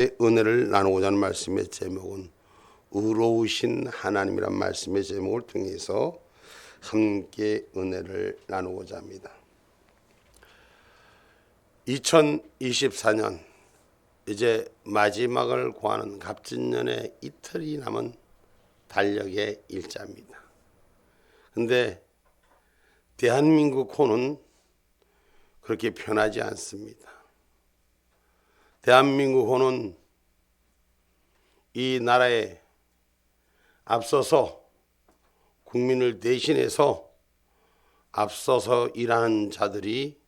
은혜를 나누고자 하는 말씀의 제목은 의로우신 하나님이란 말씀의 제목을 통해서 함께 은혜를 나누고자 합니다. 2024년 이제 마지막을 고하는 갑진년의 이틀이 남은 달력의 일자입니다. 그런데 대한민국 호는 그렇게 편하지 않습니다. 대한민국 호는 이 나라에 앞서서 국민을 대신해서 앞서서 일하는 자들이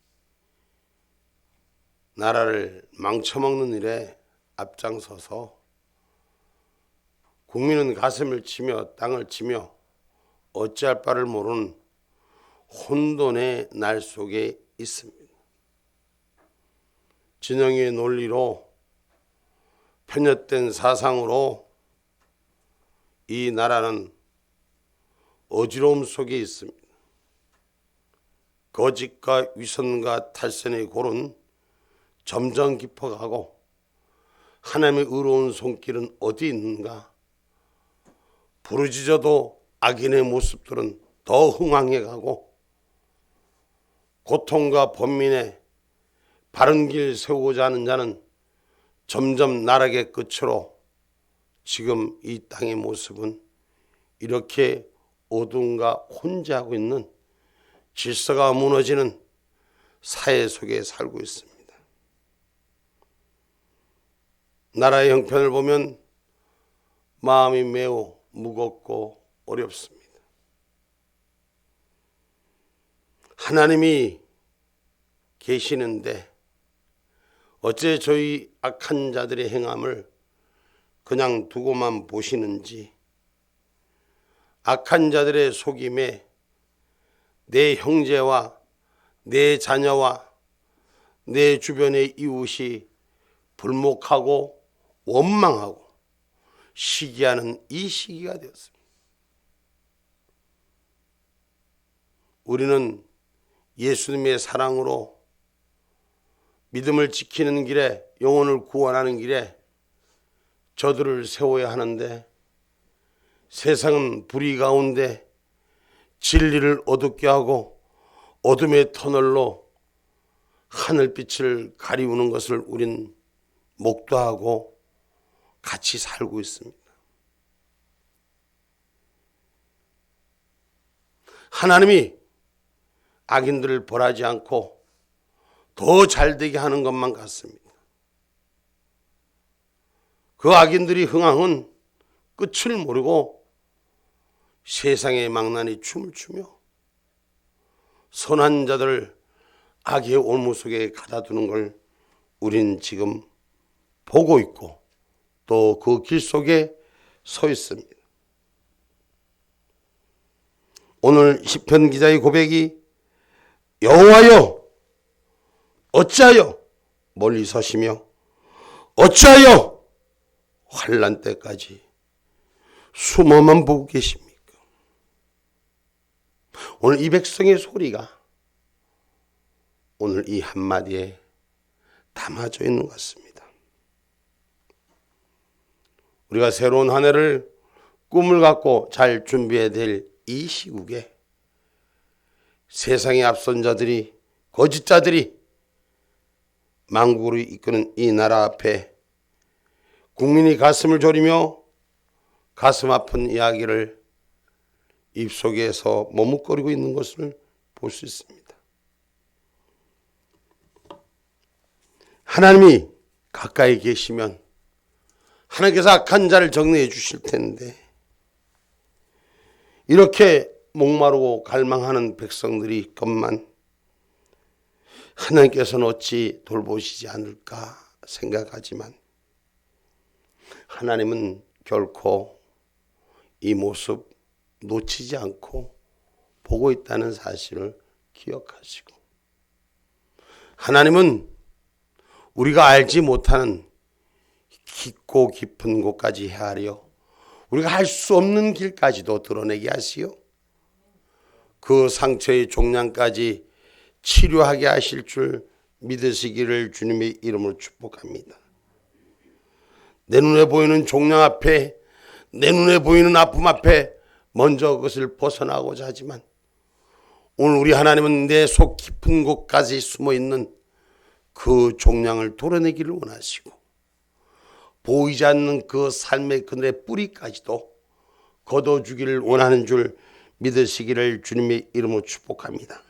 나라를 망쳐먹는 일에 앞장서서 국민은 가슴을 치며 땅을 치며 어찌할 바를 모르는 혼돈의 날 속에 있습니다. 진영의 논리로 편협된 사상으로 이 나라는 어지러움 속에 있습니다. 거짓과 위선과 탈선의 골은 점점 깊어가고 하나님의 의로운 손길은 어디 있는가? 부르짖어도 악인의 모습들은 더 흥황해가고 고통과 번민의 바른 길 세우고자 하는 자는 점점 나락의 끝으로 지금 이 땅의 모습은 이렇게 어둠과 혼재하고 있는 질서가 무너지는 사회 속에 살고 있습니다. 나라의 형편을 보면 마음이 매우 무겁고 어렵습니다. 하나님이 계시는데 어째 저희 악한 자들의 행함을 그냥 두고만 보시는지, 악한 자들의 속임에 내 형제와 내 자녀와 내 주변의 이웃이 불목하고 원망하고 시기하는 이 시기가 되었습니다. 우리는 예수님의 사랑으로 믿음을 지키는 길에, 영혼을 구원하는 길에 저들을 세워야 하는데 세상은 불의 가운데 진리를 어둡게 하고 어둠의 터널로 하늘빛을 가리우는 것을 우린 목도하고 같이 살고 있습니다. 하나님이 악인들을 벌하지 않고 더 잘되게 하는 것만 같습니다. 그 악인들이 흥황은 끝을 모르고 세상의 망나니 춤을 추며 선한 자들을 악의 올무 속에 가다두는 걸 우린 지금 보고 있고 또 그 길 속에 서 있습니다. 오늘 시편 기자의 고백이 여호와여 어찌하여 멀리 서시며 어찌하여 환난 때까지 숨어만 보고 계십니까? 오늘 이 백성의 소리가 오늘 이 한마디에 담아져 있는 것 같습니다. 우리가 새로운 한 해를 꿈을 갖고 잘 준비해야 될 이 시국에 세상의 앞선 자들이, 거짓자들이 만국을 이끄는 이 나라 앞에 국민이 가슴을 졸이며 가슴 아픈 이야기를 입속에서 머뭇거리고 있는 것을 볼 수 있습니다. 하나님이 가까이 계시면 하나님께서 악한 자를 정리해 주실 텐데 이렇게 목마르고 갈망하는 백성들이 있건만 하나님께서는 어찌 돌보시지 않을까 생각하지만 하나님은 결코 이 모습 놓치지 않고 보고 있다는 사실을 기억하시고 하나님은 우리가 알지 못하는 깊고 깊은 곳까지 헤아려 우리가 할 수 없는 길까지도 드러내게 하시오. 그 상처의 종양까지 치료하게 하실 줄 믿으시기를 주님의 이름으로 축복합니다. 내 눈에 보이는 종양 앞에, 내 눈에 보이는 아픔 앞에 먼저 그것을 벗어나고자 하지만, 오늘 우리 하나님은 내 속 깊은 곳까지 숨어있는 그 종양을 도려내기를 원하시고, 보이지 않는 그 삶의 그늘의 뿌리까지도 걷어주기를 원하는 줄 믿으시기를 주님의 이름으로 축복합니다.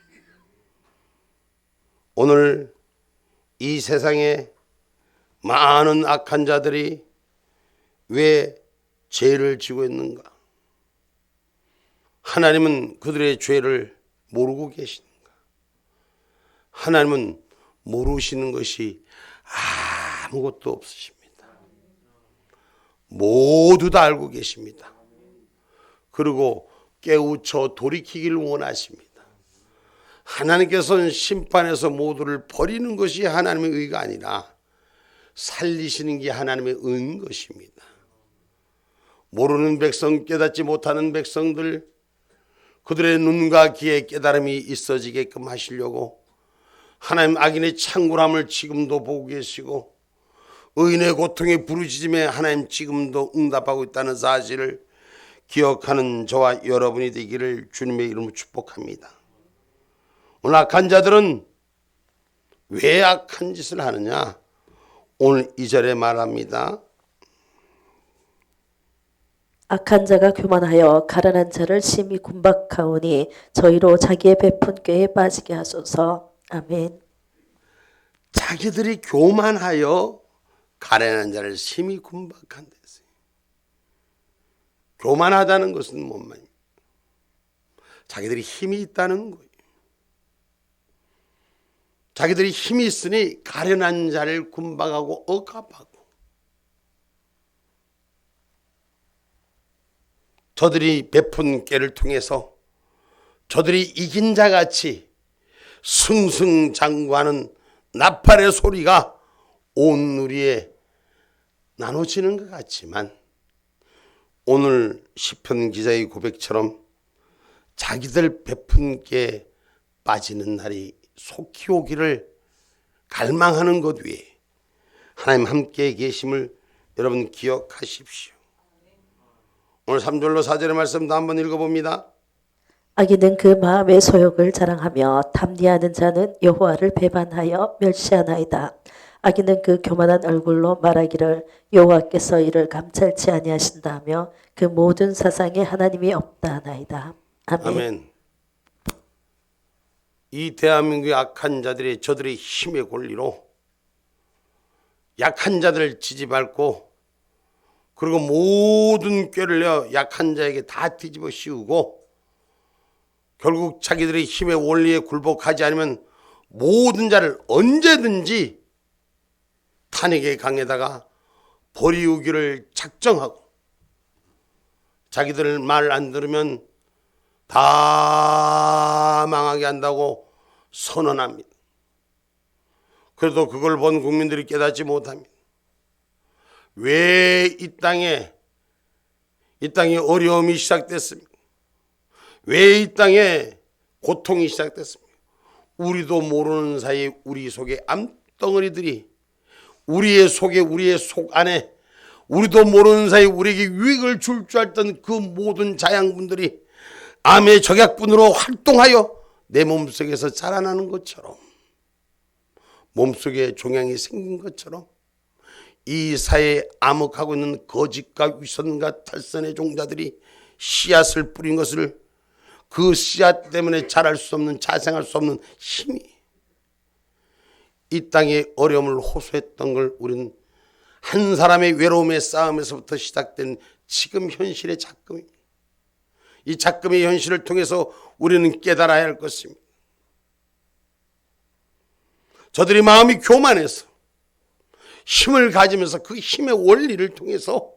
오늘 이 세상에 많은 악한 자들이 왜 죄를 지고 있는가? 하나님은 그들의 죄를 모르고 계시는가? 하나님은 모르시는 것이 아무것도 없으십니다. 모두 다 알고 계십니다. 그리고 깨우쳐 돌이키기를 원하십니다. 하나님께서는 심판에서 모두를 버리는 것이 하나님의 의가 아니라 살리시는 게 하나님의 의인 것입니다. 모르는 백성, 깨닫지 못하는 백성들, 그들의 눈과 귀에 깨달음이 있어지게끔 하시려고 하나님 악인의 창굴함을 지금도 보고 계시고, 의인의 고통에 부르짖음에 하나님 지금도 응답하고 있다는 사실을 기억하는 저와 여러분이 되기를 주님의 이름으로 축복합니다. 오늘 악한 자들은 왜 악한 짓을 하느냐? 오늘 2절에 말합니다. 악한 자가 교만하여 가련한 자를 심히 군박하오니 저희로 자기의 베푼 꾀에 빠지게 하소서. 아멘. 자기들이 교만하여 가련한 자를 심히 군박한다. 교만하다는 것은 뭔 말입니까? 자기들이 힘이 있다는 거예요. 자기들이 힘이 있으니 가련한 자를 군박하고 억압하고, 저들이 베푼 꾀를 통해서 저들이 이긴 자같이 승승장구하는 나팔의 소리가 온 누리에 나눠지는 것 같지만, 오늘 시편 기자의 고백처럼 자기들 베푼 게 빠지는 날이 속히 오기를 갈망하는 것 위에 하나님 함께 계심을 여러분 기억하십시오. 오늘 3절로 4절의 말씀도 한번 읽어봅니다. 악인은 그 마음의 소욕을 자랑하며 탐리하는 자는 여호와를 배반하여 멸시하나이다. 악인은 그 교만한 얼굴로 말하기를 여호와께서 이를 감찰치 아니하신다며 그 모든 사상에 하나님이 없다 하나이다. 아멘. 아멘. 이 대한민국의 악한 자들이 저들의 힘의 권리로 약한 자들을 지지밟고, 그리고 모든 꾀를 내어 약한 자에게 다 뒤집어 씌우고, 결국 자기들의 힘의 원리에 굴복하지 않으면 모든 자를 언제든지 탄핵의 강에다가 버리우기를 작정하고, 자기들 말 안 들으면 다 망하게 한다고 선언합니다. 그래도 그걸 본 국민들이 깨닫지 못합니다. 왜 이 땅에 어려움이 시작됐습니까? 왜 이 땅에 고통이 시작됐습니까? 우리도 모르는 사이에 우리 속에 암덩어리들이, 우리의 속에, 우리의 속 안에, 우리도 모르는 사이에 우리에게 유익을 줄 알던 그 모든 자양분들이 암의 적약분으로 활동하여 내 몸속에서 자라나는 것처럼, 몸속에 종양이 생긴 것처럼 이 사회에 암흑하고 있는 거짓과 위선과 탈선의 종자들이 씨앗을 뿌린 것을, 그 씨앗 때문에 자랄 수 없는, 자생할 수 없는 힘이 이 땅의 어려움을 호소했던 걸 우리는 한 사람의 외로움의 싸움에서부터 시작된 지금 현실의 작금입니다. 이 작금의 현실을 통해서 우리는 깨달아야 할 것입니다. 저들이 마음이 교만해서 힘을 가지면서 그 힘의 원리를 통해서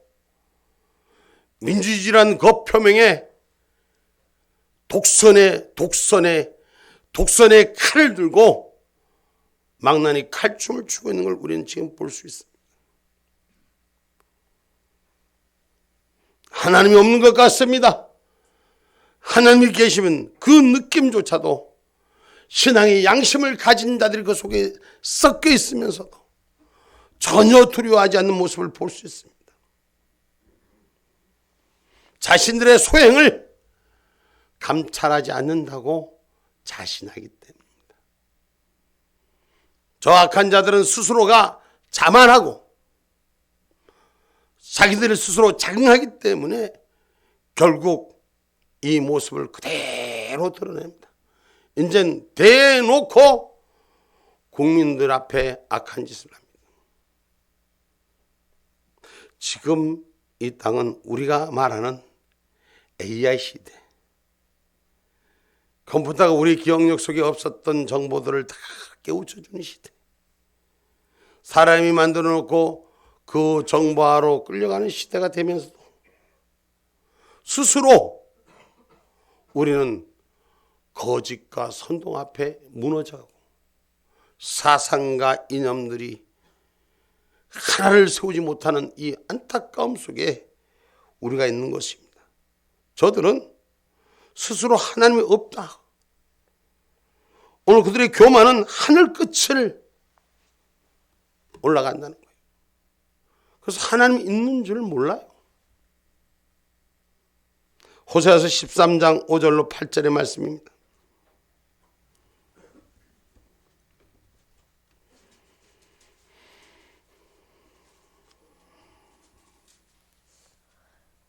민주주의란 그 표명에 독선의 칼을 들고 망나니 칼춤을 추고 있는 걸 우리는 지금 볼 수 있습니다. 하나님이 없는 것 같습니다. 하나님이 계시면 그 느낌조차도 신앙의 양심을 가진 자들이 그 속에 섞여 있으면서도 전혀 두려워하지 않는 모습을 볼 수 있습니다. 자신들의 소행을 감찰하지 않는다고 자신하기 때문입니다. 저 악한 자들은 스스로가 자만하고 자기들을 스스로 자긍하기 때문에 결국 이 모습을 그대로 드러냅니다. 이젠 대놓고 국민들 앞에 악한 짓을 합니다. 지금 이 땅은 우리가 말하는 AI 시대, 컴퓨터가 우리 기억력 속에 없었던 정보들을 다 깨우쳐주는 시대, 사람이 만들어 놓고 그 정보화로 끌려가는 시대가 되면서도 스스로 우리는 거짓과 선동 앞에 무너져가고 사상과 이념들이 하나를 세우지 못하는 이 안타까움 속에 우리가 있는 것입니다. 저들은 스스로 하나님이 없다. 오늘 그들의 교만은 하늘 끝을 올라간다는 거예요. 그래서 하나님이 있는 줄 몰라요. 호세아서 13장 5절로 8절의 말씀입니다.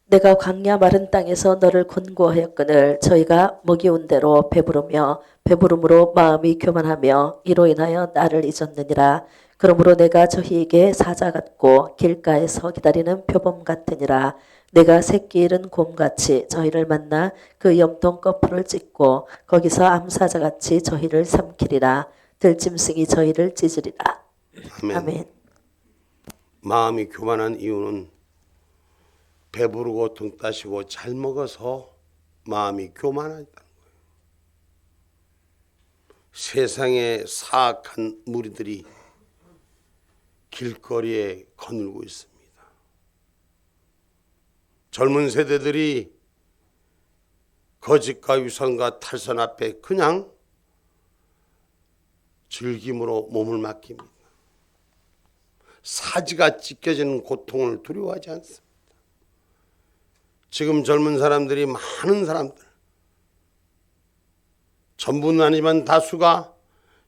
내가 광야 마른 땅에서 너를 권고하였거늘 저희가 먹이온 대로 배부르며 배부름으로 마음이 교만하며 이로 인하여 나를 잊었느니라. 그러므로 내가 저희에게 사자 같고 길가에서 기다리는 표범 같으니라. 내가 새끼 잃은 곰같이 저희를 만나 그 염통 거풀을 찢고 거기서 암사자같이 저희를 삼키리라. 들짐승이 저희를 찢으리라. 아멘. 아멘. 마음이 교만한 이유는 배부르고 등 따시고 잘 먹어서 마음이 교만하다는 거예요. 세상의 사악한 무리들이 길거리에 거늘고 있습니다. 젊은 세대들이 거짓과 위선과 탈선 앞에 그냥 즐김으로 몸을 맡깁니다. 사지가 찢겨지는 고통을 두려워하지 않습니다. 지금 젊은 사람들이 많은 사람들, 전부는 아니지만 다수가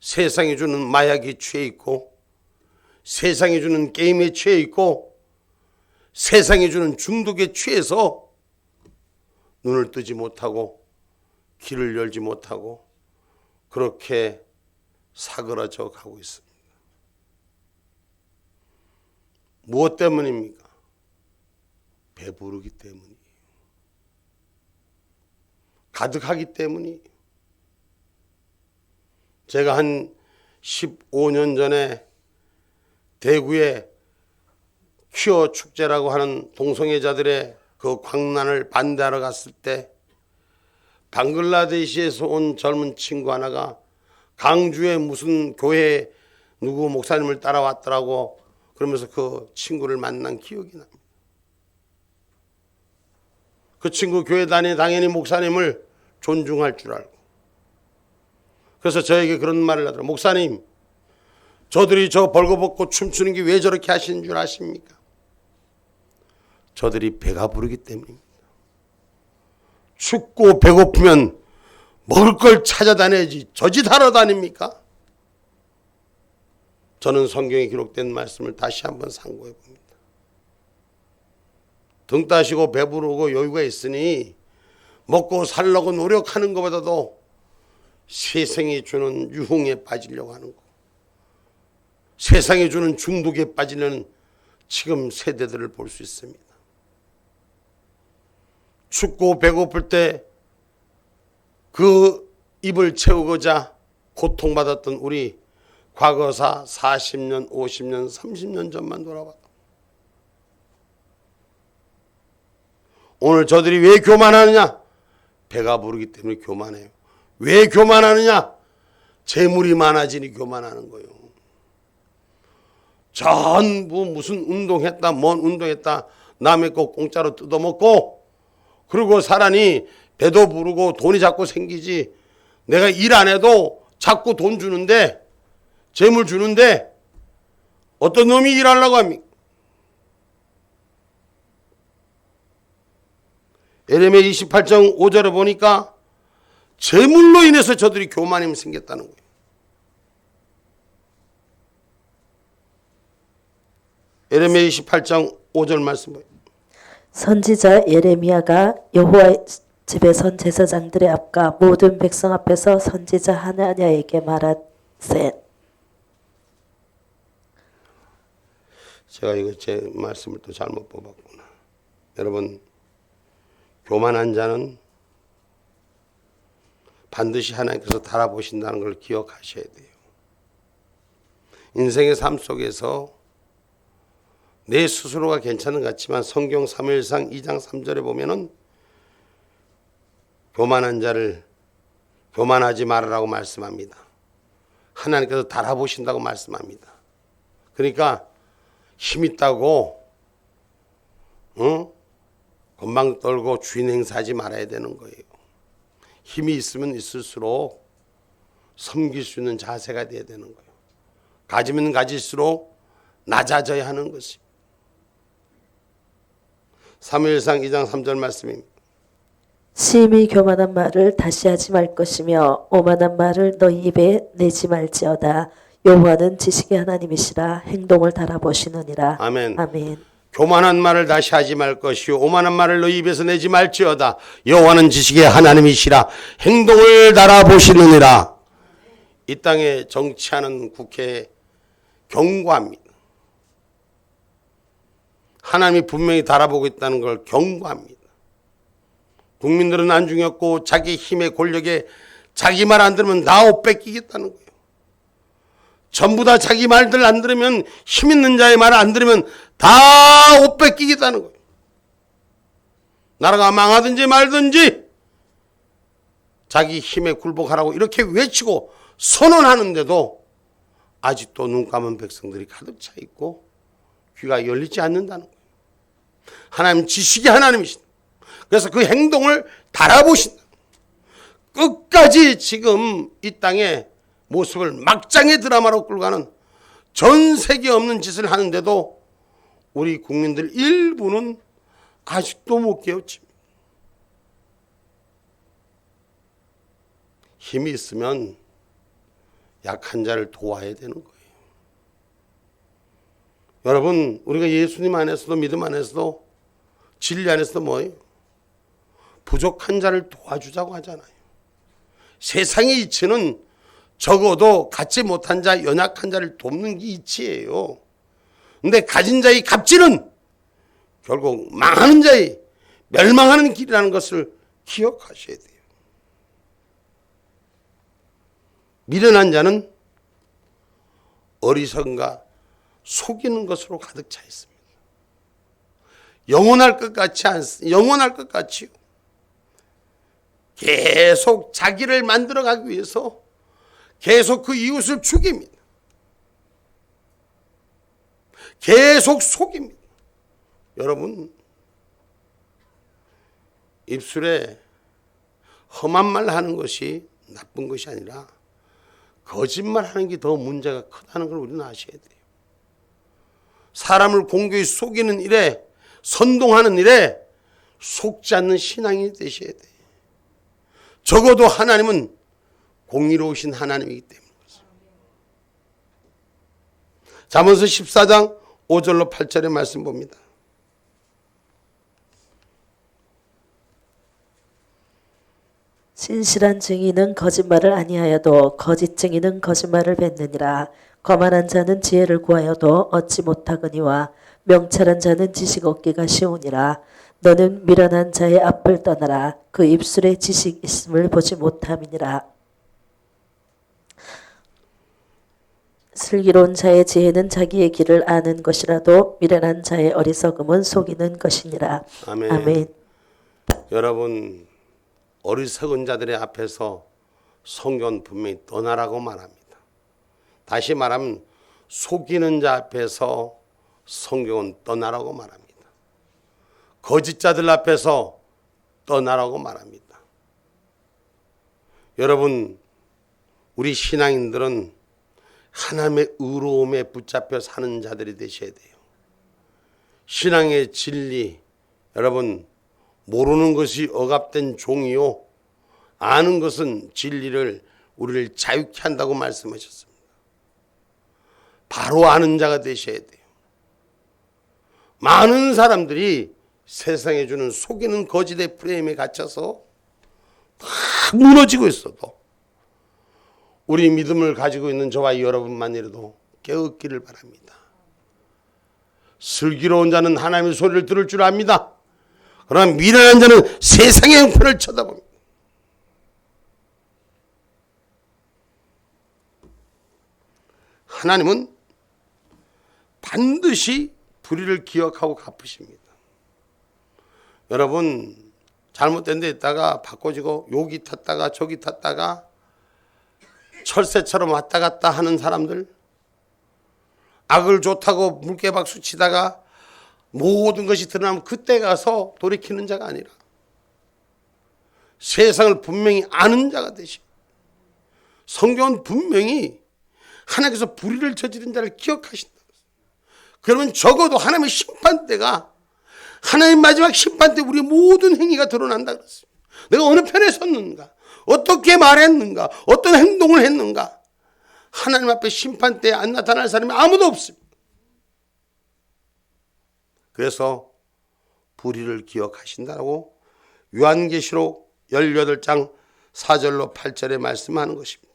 세상이 주는 마약에 취해 있고 세상이 주는 게임에 취해 있고 세상이 주는 중독에 취해서 눈을 뜨지 못하고 귀를 열지 못하고 그렇게 사그라져 가고 있습니다. 무엇 때문입니까? 배부르기 때문이에요. 가득하기 때문이에요. 제가 한 15년 전에 대구에 퀴어 축제라고 하는 동성애자들의 그 광란을 반대하러 갔을 때 방글라데시에서 온 젊은 친구 하나가 강주에 무슨 교회 누구 목사님을 따라왔더라고. 그러면서 그 친구를 만난 기억이 납니다. 그 친구 교회 다니 당연히 목사님을 존중할 줄 알고 그래서 저에게 그런 말을 하더라고요. 목사님, 저들이 저 벌거벗고 춤추는 게 왜 저렇게 하시는 줄 아십니까? 저들이 배가 부르기 때문입니다. 춥고 배고프면 먹을 걸 찾아다녀야지 저짓 하러 다닙니까? 저는 성경에 기록된 말씀을 다시 한번 상고해 봅니다. 등 따시고 배부르고 여유가 있으니 먹고 살려고 노력하는 것보다도 세상이 주는 유흥에 빠지려고 하는 거, 세상이 주는 중독에 빠지는 지금 세대들을 볼 수 있습니다. 춥고 배고플 때 그 입을 채우고자 고통받았던 우리 과거사 40년, 50년, 30년 전만 돌아봐도 오늘 저들이 왜 교만하느냐? 배가 부르기 때문에 교만해요. 왜 교만하느냐? 재물이 많아지니 교만하는 거예요. 전부 무슨 운동했다, 뭔 운동했다, 남의 거 공짜로 뜯어먹고 그리고 사람이 배도 부르고 돈이 자꾸 생기지 내가 일 안 해도 자꾸 돈 주는데 재물 주는데 어떤 놈이 일하려고 합니까? 에레미야 28장 5절에 보니까 재물로 인해서 저들이 교만함이 생겼다는 거예요. 에레미야 28장 5절 말씀 보여요. 선지자 예레미야가 여호와의 집에 선 제사장들의 앞과 모든 백성 앞에서 선지자 하나냐에게 말하세. 제가 이거 제 말씀을 또 잘못 뽑았구나. 여러분, 교만한 자는 반드시 하나님께서 달아보신다는 걸 기억하셔야 돼요. 인생의 삶 속에서 내 스스로가 괜찮은 것 같지만 성경 사무엘상 2장 3절에 보면은 교만한 자를 교만하지 말으라고 말씀합니다. 하나님께서 달아보신다고 말씀합니다. 그러니까 힘 있다고 건방 떨고 주인 행사하지 말아야 되는 거예요. 힘이 있으면 있을수록 섬길 수 있는 자세가 돼야 되는 거예요. 가지면 가질수록 낮아져야 하는 것입니다. 사무엘상 2장 3절 말씀입니다. 심히 교만한 말을 다시 하지 말 것이며 오만한 말을 너희 입에 내지 말지어다. 여호와는 지식의 하나님이시라 행동을 달아보시느니라. 아멘. 아멘. 교만한 말을 다시 하지 말 것이요 오만한 말을 너희 입에서 내지 말지어다. 여호와는 지식의 하나님이시라 행동을 달아보시느니라. 이 땅에 정치하는 국회에 경고합니다. 하나님이 분명히 달아보고 있다는 걸 경고합니다. 국민들은 안중에 없고 자기 힘의 권력에 자기 말 안 들으면 다 옷 뺏기겠다는 거예요. 전부 다 자기 말들 안 들으면, 힘 있는 자의 말을 안 들으면 다 옷 뺏기겠다는 거예요. 나라가 망하든지 말든지 자기 힘에 굴복하라고 이렇게 외치고 선언하는데도 아직도 눈 감은 백성들이 가득 차 있고 귀가 열리지 않는다는 거예요. 하나님 지식의 하나님이시다. 그래서 그 행동을 달아보신다. 끝까지 지금 이 땅의 모습을 막장의 드라마로 끌고 가는 전 세계 없는 짓을 하는데도 우리 국민들 일부는 아직도 못 깨우칩니다. 힘이 있으면 약한 자를 도와야 되는 거예요. 여러분, 우리가 예수님 안에서도 믿음 안에서도 진리 안에서도 뭐예요? 부족한 자를 도와주자고 하잖아요. 세상의 이치는 적어도 갖지 못한 자, 연약한 자를 돕는 게 이치예요. 근데 가진 자의 갑질은 결국 망하는 자의 멸망하는 길이라는 것을 기억하셔야 돼요. 미련한 자는 어리석은가 속이는 것으로 가득 차 있습니다. 영원할 것 같지요. 계속 자기를 만들어가기 위해서 계속 그 이웃을 죽입니다. 계속 속입니다. 여러분, 입술에 험한 말 하는 것이 나쁜 것이 아니라 거짓말 하는 게 더 문제가 크다는 걸 우리는 아셔야 돼요. 사람을 공교히 속이는 일에, 선동하는 일에 속지 않는 신앙이 되셔야 돼요. 적어도 하나님은 공의로우신 하나님이기 때문에 그렇습니다. 잠언서 14장 5절로 8절의 말씀 봅니다. 신실한 증인은 거짓말을 아니하여도 거짓 증인은 거짓말을 뱉느니라. 거만한 자는 지혜를 구하여도 얻지 못하거니와 명철한 자는 지식 얻기가 쉬우니라. 너는 미련한 자의 앞을 떠나라. 그 입술에 지식 있음을 보지 못함이니라. 슬기로운 자의 지혜는 자기의 길을 아는 것이라도 미련한 자의 어리석음은 속이는 것이니라. 아멘. 아멘. 여러분, 어리석은 자들의 앞에서 성경은 분명히 떠나라고 말합니다. 다시 말하면 속이는 자 앞에서 성경은 떠나라고 말합니다. 거짓자들 앞에서 떠나라고 말합니다. 여러분, 우리 신앙인들은 하나님의 의로움에 붙잡혀 사는 자들이 되셔야 돼요. 신앙의 진리, 여러분 모르는 것이 억압된 종이요 아는 것은 진리를 우리를 자유케 한다고 말씀하셨습니다. 바로 아는 자가 되셔야 돼요. 많은 사람들이 세상에 주는 속이는 거짓의 프레임에 갇혀서 다 무너지고 있어도 우리 믿음을 가지고 있는 저와 여러분만이라도 깨닫기를 바랍니다. 슬기로운 자는 하나님의 소리를 들을 줄 압니다. 그러나 미련한 자는 세상의 형편을 쳐다봅니다. 하나님은 반드시 불의를 기억하고 갚으십니다. 여러분 잘못된 데 있다가 바꿔지고 여기 탔다가 저기 탔다가 철새처럼 왔다 갔다 하는 사람들, 악을 좋다고 물개박수 치다가 모든 것이 드러나면 그때 가서 돌이키는 자가 아니라 세상을 분명히 아는 자가 되시고, 성경은 분명히 하나님께서 불의를 저지른 자를 기억하신다. 그러면 적어도 하나님의 심판대가, 하나님 마지막 심판대 우리의 모든 행위가 드러난다 그랬어요. 내가 어느 편에 섰는가, 어떻게 말했는가, 어떤 행동을 했는가, 하나님 앞에 심판대에 안 나타날 사람이 아무도 없습니다. 그래서 불의를 기억하신다라고 요한계시록 18장 4절로 8절에 말씀하는 것입니다.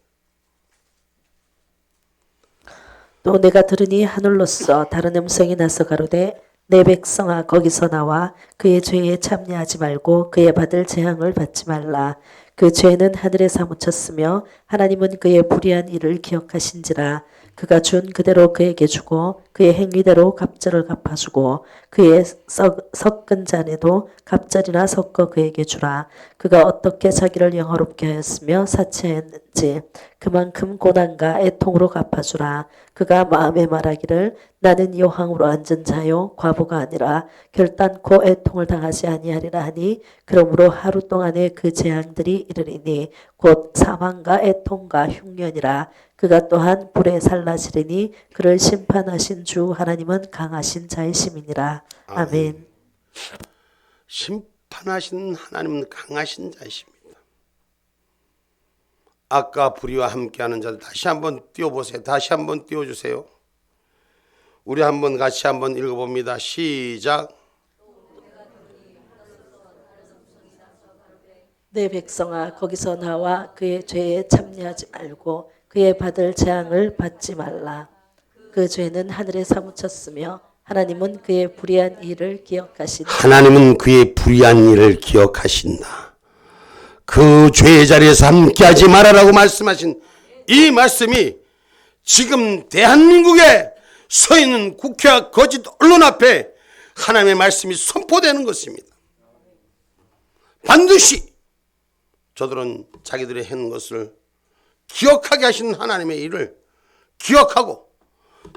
또 내가 들으니 하늘로서 다른 음성이 나서 가로되 내 백성아 거기서 나와 그의 죄에 참여하지 말고 그의 받을 재앙을 받지 말라. 그 죄는 하늘에 사무쳤으며 하나님은 그의 불의한 일을 기억하신지라. 그가 준 그대로 그에게 주고 그의 행위대로 갑절을 갚아주고 그의 섞은 잔에도 갑절이나 섞어 그에게 주라. 그가 어떻게 자기를 영화롭게 하였으며 사치하였는지 그만큼 고난과 애통으로 갚아주라. 그가 마음에 말하기를 나는 여호왕으로 앉은 자요 과부가 아니라 결단코 애통을 당하지 아니하리라 하니, 그러므로 하루 동안에 그 재앙들이 이르리니 곧 사망과 애통과 흉년이라. 그가 또한 불에 살라지리니 그를 심판하신 주 하나님은 강하신 자이심이니라. 아멘. 심판하신 하나님은 강하신 자이십니다. 아까 불의와 함께하는 자들 다시 한번 띄워보세요. 다시 한번 띄워주세요. 우리 한번 같이 한번 읽어봅니다. 시작. 내 백성아 거기서 나와 그의 죄에 참여하지 말고 그의 받을 재앙을 받지 말라. 그 죄는 하늘에 사무쳤으며 하나님은 그의 불의한 일을 기억하신다. 하나님은 그의 불의한 일을 기억하신다. 그 죄의 자리에서 함께하지 말아라고 말씀하신 이 말씀이 지금 대한민국에 서 있는 국회와 거짓 언론 앞에 하나님의 말씀이 선포되는 것입니다. 반드시 저들은 자기들이 한 것을 기억하게 하신 하나님의 일을 기억하고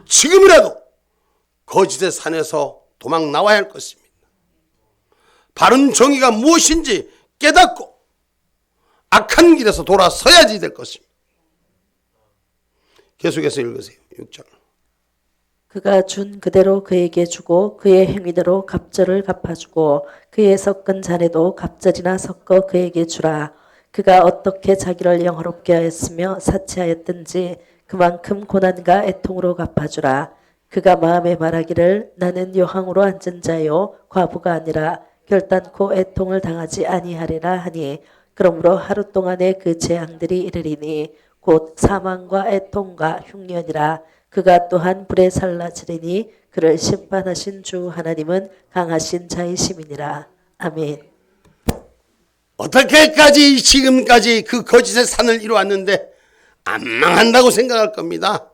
지금이라도 거짓의 산에서 도망 나와야 할 것입니다. 바른 정의가 무엇인지 깨닫고 악한 길에서 돌아서야지 될 것입니다. 계속해서 읽으세요. 6절. 그가 준 그대로 그에게 주고 그의 행위대로 갑절을 갚아주고 그의 섞은 잔에도 갑절이나 섞어 그에게 주라. 그가 어떻게 자기를 영화롭게 하였으며 사치하였든지 그만큼 고난과 애통으로 갚아주라. 그가 마음에 말하기를 나는 여호왕으로 앉은 자요 과부가 아니라 결단코 애통을 당하지 아니하리라 하니, 그러므로 하루 동안에 그 재앙들이 이르리니 곧 사망과 애통과 흉년이라. 그가 또한 불에 살라지리니 그를 심판하신 주 하나님은 강하신 자이심이니라. 아멘. 어떻게까지 지금까지 그 거짓의 산을 이루었는데 안 망한다고 생각할 겁니다.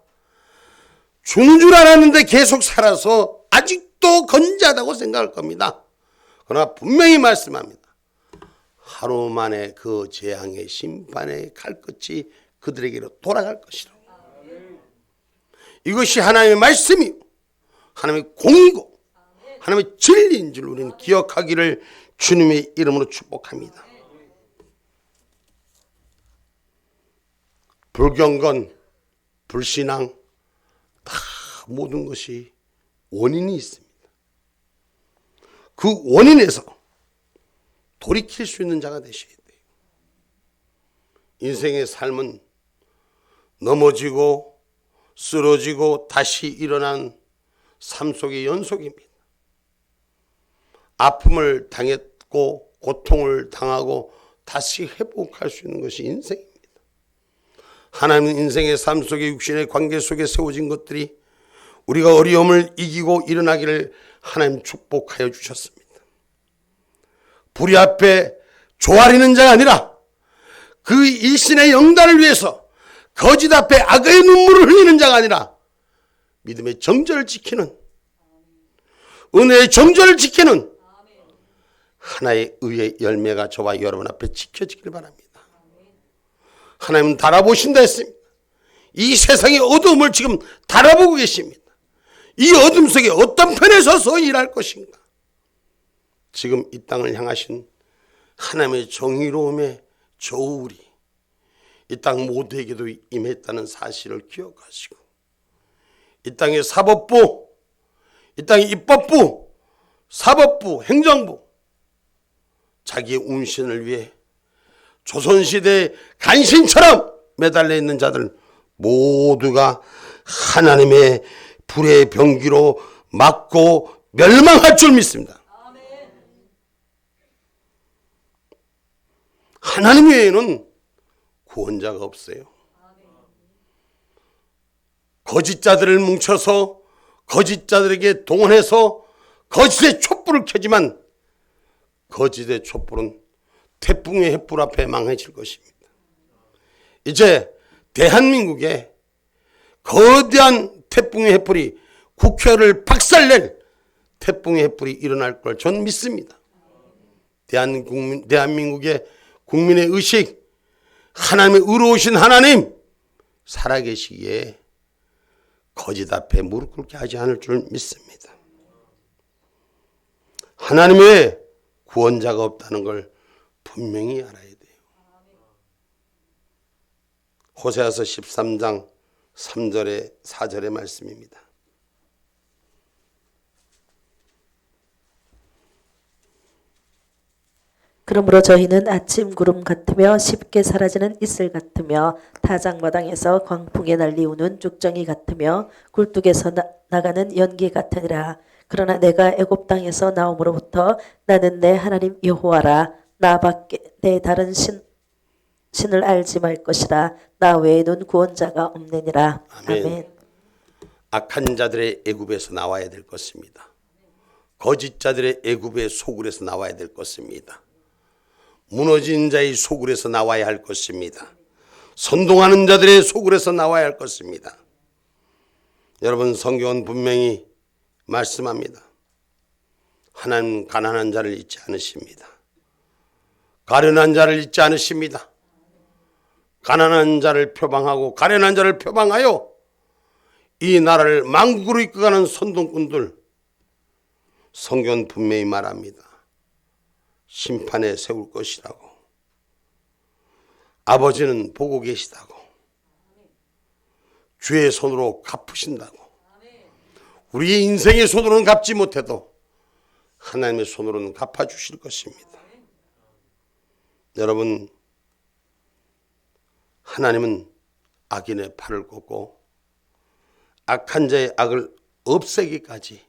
죽는 줄 알았는데 계속 살아서 아직도 건재하다고 생각할 겁니다. 그러나 분명히 말씀합니다. 하루 만에 그 재앙의 심판의 칼끝이 그들에게로 돌아갈 것이라. 이것이 하나님의 말씀이요 하나님의 공이고 하나님의 진리인 줄 우리는 기억하기를 주님의 이름으로 축복합니다. 불경건, 불신앙 다 모든 것이 원인이 있습니다. 그 원인에서 돌이킬 수 있는 자가 되셔야 돼요. 인생의 삶은 넘어지고 쓰러지고 다시 일어난 삶 속의 연속입니다. 아픔을 당했고 고통을 당하고 다시 회복할 수 있는 것이 인생입니다. 하나님은 인생의 삶 속에 육신의 관계 속에 세워진 것들이 우리가 어려움을 이기고 일어나기를 하나님 축복하여 주셨습니다. 불의 앞에 조아리는 자가 아니라 그 일신의 영단을 위해서 거짓 앞에 악의 눈물을 흘리는 자가 아니라 믿음의 정절을 지키는, 은혜의 정절을 지키는 하나의 의의 열매가 저와 여러분 앞에 지켜지길 바랍니다. 하나님은 달아보신다 했습니다. 이 세상의 어두움을 지금 달아보고 계십니다. 이 어둠 속에 어떤 편에 서서 일할 것인가. 지금 이 땅을 향하신 하나님의 정의로움의 저울이 이 땅 모두에게도 임했다는 사실을 기억하시고, 이 땅의 사법부, 이 땅의 입법부, 사법부, 행정부, 자기의 운신을 위해 조선시대의 간신처럼 매달려 있는 자들 모두가 하나님의 불의 병기로 맞고 멸망할 줄 믿습니다. 하나님 외에는 구원자가 없어요. 거짓자들을 뭉쳐서 거짓자들에게 동원해서 거짓의 촛불을 켜지만 거짓의 촛불은 태풍의 횃불 앞에 망해질 것입니다. 이제 대한민국에 거대한 태풍의 횃불이 국회를 박살낼 태풍의 횃불이 일어날 걸 전 믿습니다. 대한민국의 국민의 의식, 하나님의 의로우신 하나님 살아계시기에 거짓 앞에 무릎 꿇게 하지 않을 줄 믿습니다. 하나님 외에 구원자가 없다는 걸 분명히 알아야 돼요. 호세아서 13장 3절에 4절의 말씀입니다. 그러므로 저희는 아침 구름 같으며 쉽게 사라지는 이슬 같으며 타작마당에서 광풍에 날리우는 쭉정이 같으며 굴뚝에서 나가는 연기 같으니라. 그러나 내가 애굽 땅에서 나옴으로부터 나는 내 하나님 여호와라. 나밖에 내 다른 신을 알지 말 것이라. 나 외에는 구원자가 없느니라. 아멘. 아멘. 악한 자들의 애굽에서 나와야 될 것입니다. 거짓자들의 애굽의 소굴에서 나와야 될 것입니다. 무너진 자의 소굴에서 나와야 할 것입니다. 선동하는 자들의 소굴에서 나와야 할 것입니다. 여러분, 성경은 분명히 말씀합니다. 하나님 가난한 자를 잊지 않으십니다. 가련한 자를 잊지 않으십니다. 가난한 자를 표방하고 가련한 자를 표방하여 이 나라를 망국으로 이끌어가는 선동꾼들, 성경은 분명히 말합니다. 심판에 세울 것이라고. 아버지는 보고 계시다고. 주의 손으로 갚으신다고. 우리의 인생의 손으로는 갚지 못해도 하나님의 손으로는 갚아주실 것입니다. 여러분, 하나님은 악인의 팔을 꽂고 악한 자의 악을 없애기까지,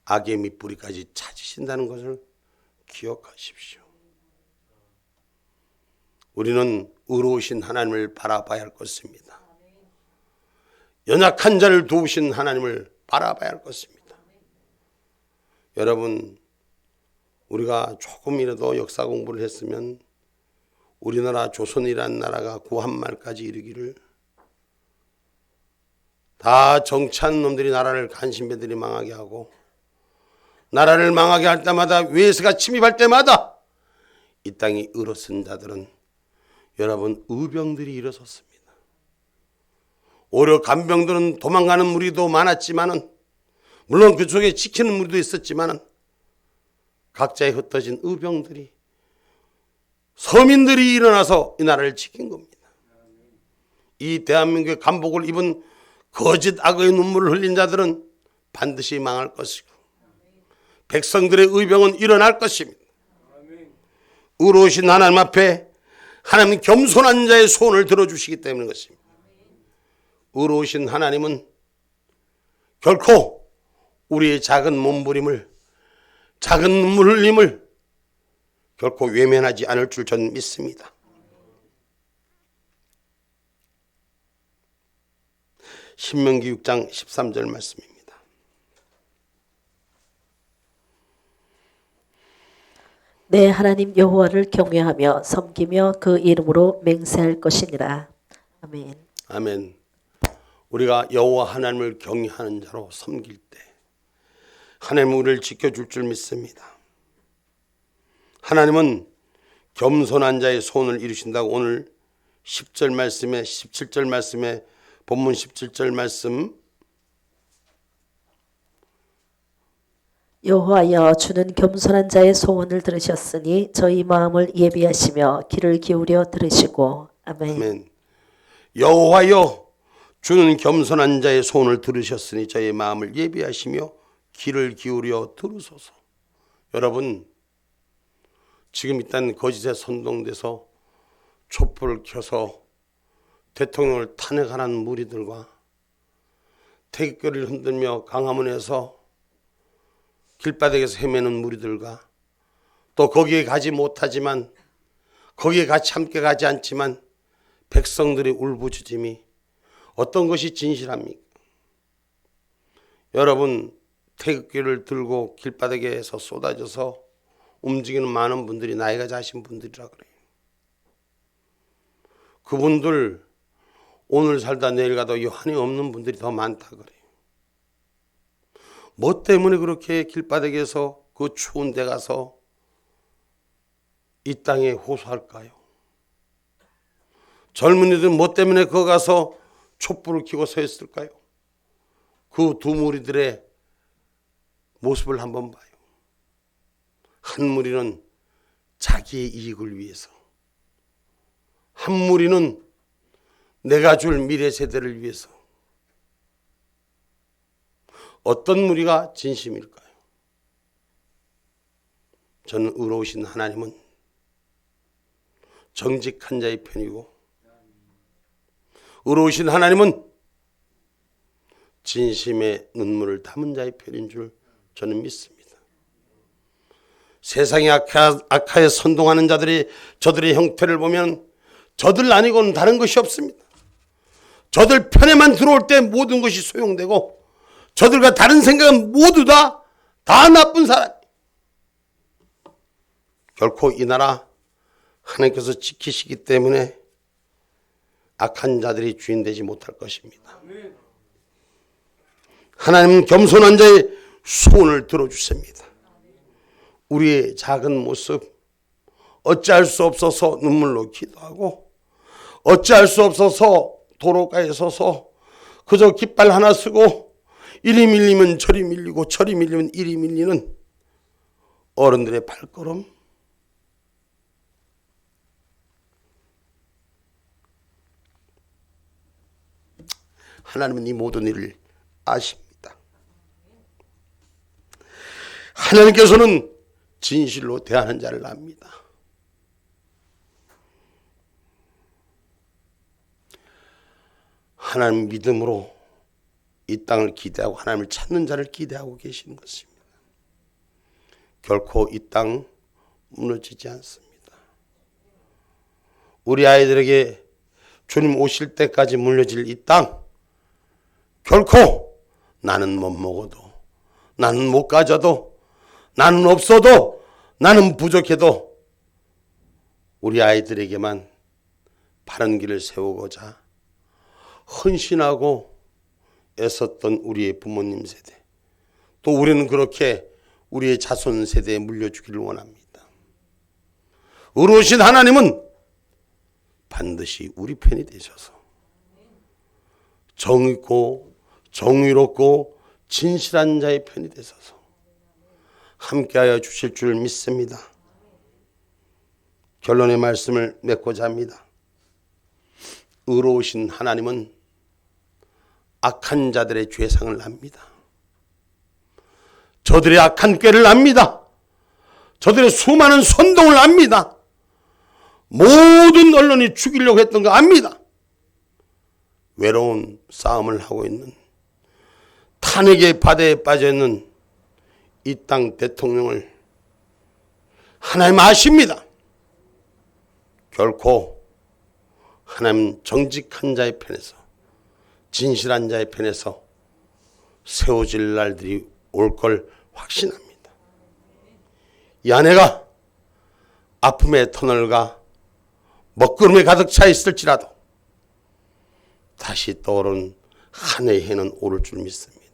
악의 밑뿌리까지 찾으신다는 것을 기억하십시오. 우리는 의로우신 하나님을 바라봐야 할 것입니다. 연약한 자를 도우신 하나님을 바라봐야 할 것입니다. 여러분, 우리가 조금이라도 역사 공부를 했으면 우리나라 조선이라는 나라가 구한말까지 이르기를 다 정치하는 놈들이 나라를 간신배들이 망하게 하고, 나라를 망하게 할 때마다 외세가 침입할 때마다 이 땅이 일어선 자들은 여러분 의병들이 일어섰습니다. 오히려 간병들은 도망가는 무리도 많았지만은, 물론 그 속에 지키는 무리도 있었지만은, 각자의 흩어진 의병들이, 서민들이 일어나서 이 나라를 지킨 겁니다. 이 대한민국의 간복을 입은 거짓 악의 눈물을 흘린 자들은 반드시 망할 것이고, 백성들의 의병은 일어날 것입니다. 의로우신 하나님 앞에 하나님 겸손한 자의 소원을 들어주시기 때문인 것입니다. 의로우신 하나님은 결코 우리의 작은 몸부림을, 작은 눈물 흘림을 결코 외면하지 않을 줄 저는 믿습니다. 신명기 6장 13절 말씀입니다. 내 하나님 여호와를 경외하며 섬기며 그 이름으로 맹세할 것이니라. 아멘. 아멘. 우리가 여호와 하나님을 경외하는 자로 섬길 때 하나님은 우리를 지켜줄 줄 믿습니다. 하나님은 겸손한 자의 소원을 이루신다고 오늘 10절 말씀에 17절 말씀에 본문 17절 말씀 여호와여 주는 겸손한 자의 소원을 들으셨으니 저희 마음을 예비하시며 귀를 기울여 들으시고. 아멘. 아멘. 여호와여 주는 겸손한 자의 소원을 들으셨으니 저의 마음을 예비하시며 귀를 기울여 들으소서. 여러분, 지금 일단 거짓에 선동돼서 촛불을 켜서 대통령을 탄핵하는 무리들과 태극기를 흔들며 광화문에서 길바닥에서 헤매는 무리들과 또 거기에 가지 못하지만 거기에 같이 함께 가지 않지만 백성들의 울부짖음이 어떤 것이 진실합니까? 여러분, 태극기를 들고 길바닥에서 쏟아져서 움직이는 많은 분들이 나이가 자신 분들이라 그래요. 그분들 오늘 살다 내일 가도 여한이 없는 분들이 더 많다 그래요. 뭐 때문에 그렇게 길바닥에서 그 추운 데 가서 이 땅에 호소할까요? 젊은이들은 뭐 때문에 거기 가서 촛불을 켜고 서 있을까요? 그 두 무리들의 모습을 한번 봐요. 한 무리는 자기의 이익을 위해서, 한 무리는 내가 줄 미래 세대를 위해서. 어떤 무리가 진심일까요? 저는 의로우신 하나님은 정직한 자의 편이고, 의로우신 하나님은 진심의 눈물을 담은 자의 편인 줄 저는 믿습니다. 세상의 악하에 선동하는 저들의 형태를 보면 저들 아니고는 다른 것이 없습니다. 저들 편에만 들어올 때 모든 것이 소용되고 저들과 다른 생각은 모두 다 나쁜 사람. 결코 이 나라 하나님께서 지키시기 때문에 악한 자들이 주인 되지 못할 것입니다. 하나님은 겸손한 자의 소원을 들어주십니다. 우리의 작은 모습, 어찌할 수 없어서 눈물로 기도하고 어찌할 수 없어서 도로가에 서서 그저 깃발 하나 쓰고 이리 밀리면 저리 밀리고 저리 밀리면 이리 밀리는 어른들의 발걸음, 하나님은 이 모든 일을 아십니다. 하나님께서는 진실로 대하는 자를 압니다. 하나님 믿음으로 이 땅을 기대하고 하나님을 찾는 자를 기대하고 계시는 것입니다. 결코 이 땅 무너지지 않습니다. 우리 아이들에게 주님 오실 때까지 물려질 이 땅, 결코 나는 못 먹어도, 나는 못 가져도, 나는 없어도, 나는 부족해도 우리 아이들에게만 바른 길을 세우고자 헌신하고 애썼던 우리의 부모님 세대, 또 우리는 그렇게 우리의 자손 세대에 물려주기를 원합니다. 의로우신 하나님은 반드시 우리 편이 되셔서 정의고 정의롭고 진실한 자의 편이 되셔서 함께하여 주실 줄 믿습니다. 결론의 말씀을 맺고자 합니다. 의로우신 하나님은 악한 자들의 죄상을 압니다. 저들의 악한 꾀를 압니다. 저들의 수많은 선동을 압니다. 모든 언론이 죽이려고 했던 거 압니다. 외로운 싸움을 하고 있는, 탄핵의 바다에 빠져있는 이 땅 대통령을 하나님 아십니다. 결코 하나님 정직한 자의 편에서, 진실한 자의 편에서 세워질 날들이 올 걸 확신합니다. 이 아내가 아픔의 터널과 먹구름에 가득 차 있을지라도 다시 떠오른 한 해의 해는 오를 줄 믿습니다.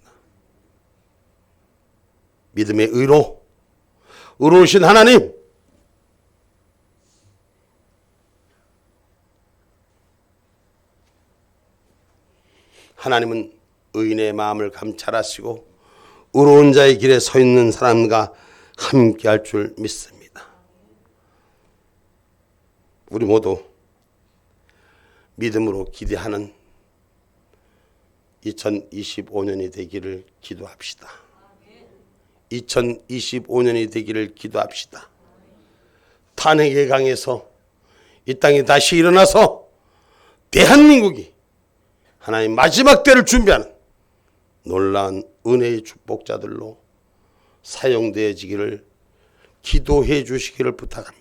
믿음의 의로우신 하나님, 하나님은 의인의 마음을 감찰하시고 의로운 자의 길에 서 있는 사람과 함께할 줄 믿습니다. 우리 모두 믿음으로 기대하는 2025년이 되기를 기도합시다. 2025년이 되기를 기도합시다. 탄핵의 강에서 이 땅이 다시 일어나서 대한민국이 하나님 마지막 때를 준비하는 놀라운 은혜의 축복자들로 사용되어지기를 기도해 주시기를 부탁합니다.